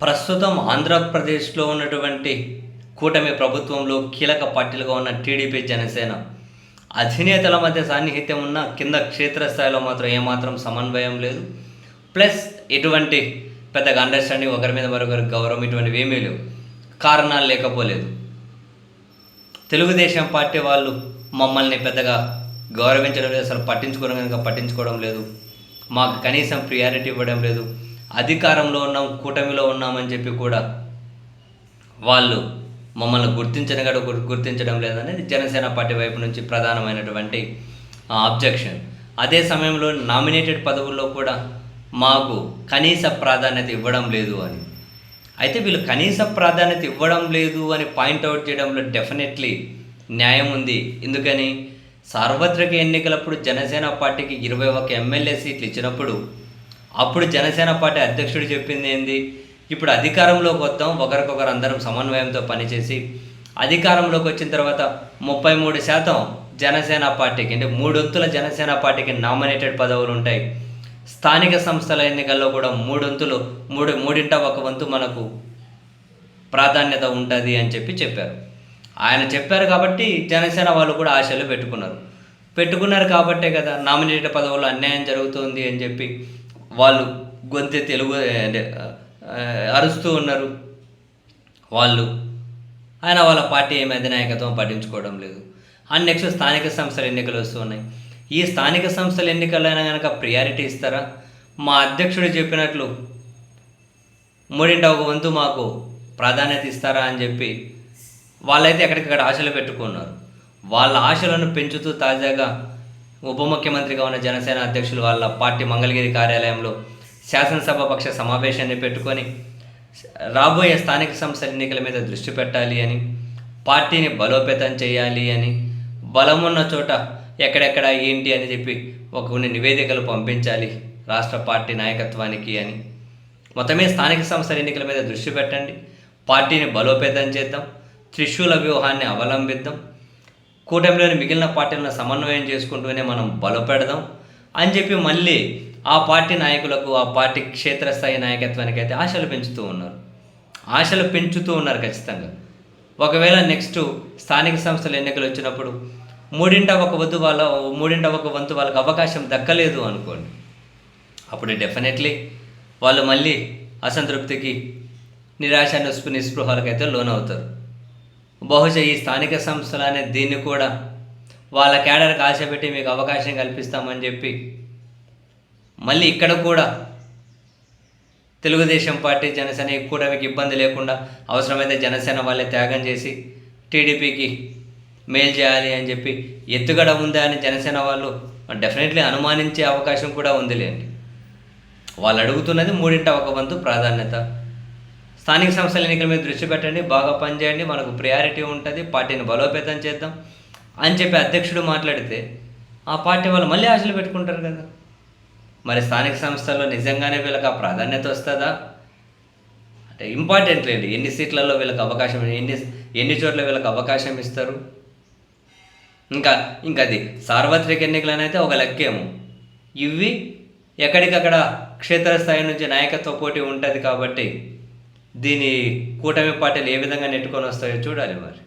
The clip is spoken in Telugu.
ప్రస్తుతం ఆంధ్రప్రదేశ్లో ఉన్నటువంటి కూటమి ప్రభుత్వంలో కీలక పార్టీలుగా ఉన్న టీడీపీ, జనసేన అధినేతల మధ్య సాన్నిహిత్యం ఉన్న కింద క్షేత్రస్థాయిలో మాత్రం ఏమాత్రం సమన్వయం లేదు. ప్లస్ ఇటువంటి పెద్దగా అండర్స్టాండింగ్, ఒకరి మీద మరొకరి గౌరవం ఇటువంటివి ఏమీ లేవు. కారణాలు లేకపోలేదు. తెలుగుదేశం పార్టీ వాళ్ళు మమ్మల్ని పెద్దగా గౌరవించడం లేదు, అసలు పట్టించుకోవడం లేదు, మాకు కనీసం ప్రియారిటీ ఇవ్వడం లేదు. అధికారంలో ఉన్నాం, కూటమిలో ఉన్నామని చెప్పి కూడా వాళ్ళు మమ్మల్ని గుర్తించడం లేదనేది జనసేన పార్టీ వైపు నుంచి ప్రధానమైనటువంటి అబ్జెక్షన్. అదే సమయంలో నామినేటెడ్ పదవుల్లో కూడా మాకు కనీస ప్రాధాన్యత ఇవ్వడం లేదు అని. అయితే వీళ్ళు కనీస ప్రాధాన్యత ఇవ్వడం లేదు అని పాయింట్అవుట్ చేయడంలో డెఫినెట్లీ న్యాయం ఉంది. ఎందుకని సార్వత్రిక ఎన్నికలప్పుడు జనసేన పార్టీకి 21 ఎమ్మెల్యే సీట్లు ఇచ్చినప్పుడు అప్పుడు జనసేన పార్టీ అధ్యక్షుడు చెప్పింది ఏంది, ఇప్పుడు అధికారంలోకి వద్దాం, ఒకరికొకరు అందరం సమన్వయంతో పనిచేసి అధికారంలోకి వచ్చిన తర్వాత 33% జనసేన పార్టీకి, అంటే 3 వంతుల జనసేన పార్టీకి నామినేటెడ్ పదవులు ఉంటాయి. స్థానిక సంస్థల ఎన్నికల్లో కూడా 3 వంతులు, మూడింట ఒక వంతు మనకు ప్రాధాన్యత ఉంటుంది అని చెప్పారు. ఆయన చెప్పారు కాబట్టి జనసేన వాళ్ళు కూడా ఆశలు పెట్టుకున్నారు కాబట్టే కదా నామినేటెడ్ పదవుల్లో అన్యాయం జరుగుతుంది అని చెప్పి వాళ్ళు గొంతె తెలుగు అరుస్తూ ఉన్నారు. ఆయన వాళ్ళ పార్టీ ఏమి అధినాయకత్వం పట్టించుకోవడం లేదు. అండ్ నెక్స్ట్ స్థానిక సంస్థల ఎన్నికలు వస్తూ ఉన్నాయి. ఈ స్థానిక సంస్థల ఎన్నికలైనా కనుక ప్రియారిటీ ఇస్తారా? మా అధ్యక్షుడు చెప్పినట్లు 3 వంతు మాకు ప్రాధాన్యత ఇస్తారా అని చెప్పి వాళ్ళైతే ఎక్కడికక్కడ ఆశలు పెట్టుకున్నారు. వాళ్ళ ఆశలను పెంచుతూ తాజాగా ఉప ముఖ్యమంత్రిగా ఉన్న జనసేన అధ్యక్షులు వాళ్ళ పార్టీ మంగళగిరి కార్యాలయంలో శాసనసభ పక్ష సమావేశాన్ని పెట్టుకొని రాబోయే స్థానిక సంస్థల ఎన్నికల మీద దృష్టి పెట్టాలి అని, పార్టీని బలోపేతం చేయాలి అని, బలమున్న చోట ఎక్కడెక్కడ ఏంటి అని చెప్పి కొన్ని నివేదికలు పంపించాలి రాష్ట్ర పార్టీ నాయకత్వానికి అని, మొత్తమే స్థానిక సంస్థల ఎన్నికల మీద దృష్టి పెట్టండి, పార్టీని బలోపేతం చేద్దాం, త్రిశూల వ్యూహాన్ని అవలంబిద్దాం, కూటమిలోని మిగిలిన పార్టీలను సమన్వయం చేసుకుంటూనే మనం బలపెడదాం అని చెప్పి మళ్ళీ ఆ పార్టీ నాయకులకు, ఆ పార్టీ క్షేత్రస్థాయి నాయకత్వానికి అయితే ఆశలు పెంచుతూ ఉన్నారు ఖచ్చితంగా. ఒకవేళ నెక్స్ట్ స్థానిక సంస్థల ఎన్నికలు వచ్చినప్పుడు 3 వంతు వాళ్ళకి అవకాశం దక్కలేదు అనుకోండి, అప్పుడు డెఫినెట్లీ వాళ్ళు మళ్ళీ అసంతృప్తికి, నిరాశ నిస్పృహలకైతే లోనవుతారు. బహుశా ఈ స్థానిక సంస్థలు అనే దీన్ని కూడా వాళ్ళ కేడర్కి ఆశ పెట్టి మీకు అవకాశం కల్పిస్తామని చెప్పి మళ్ళీ ఇక్కడ కూడా తెలుగుదేశం పార్టీ, జనసేన కూటమికి ఇబ్బంది లేకుండా అవసరమైతే జనసేన వాళ్ళే త్యాగం చేసి టీడీపీకి మేలు చేయాలి అని చెప్పి ఎత్తుగడ ఉందా అని జనసేన వాళ్ళు డెఫినెట్లీ అనుమానించే అవకాశం కూడా ఉందిలేండి. వాళ్ళు అడుగుతున్నది 3 వంతు ప్రాధాన్యత. స్థానిక సంస్థల ఎన్నికల మీద దృష్టి పెట్టండి, బాగా పనిచేయండి, మనకు ప్రియారిటీ ఉంటుంది, పార్టీని బలోపేతం చేద్దాం అని చెప్పి అధ్యక్షుడు మాట్లాడితే ఆ పార్టీ వాళ్ళు మళ్ళీ ఆశలు పెట్టుకుంటారు కదా. మరి స్థానిక సంస్థల్లో నిజంగానే వీళ్ళకి ఆ ప్రాధాన్యత వస్తుందా? అంటే ఇంపార్టెంట్ లేండి, ఎన్ని సీట్లలో వీళ్ళకి అవకాశం, ఎన్ని చోట్ల వీళ్ళకి అవకాశం ఇస్తారు. ఇంకా అది సార్వత్రిక ఎన్నికలనైతే ఒక లెక్కేమో, ఇవి ఎక్కడికక్కడ క్షేత్రస్థాయి నుంచి నాయకత్వ పోటీ ఉంటుంది కాబట్టి దీని కూటమి పార్టీలు ఏ విధంగా నెట్టుకొని వస్తాయో చూడాలి మరి.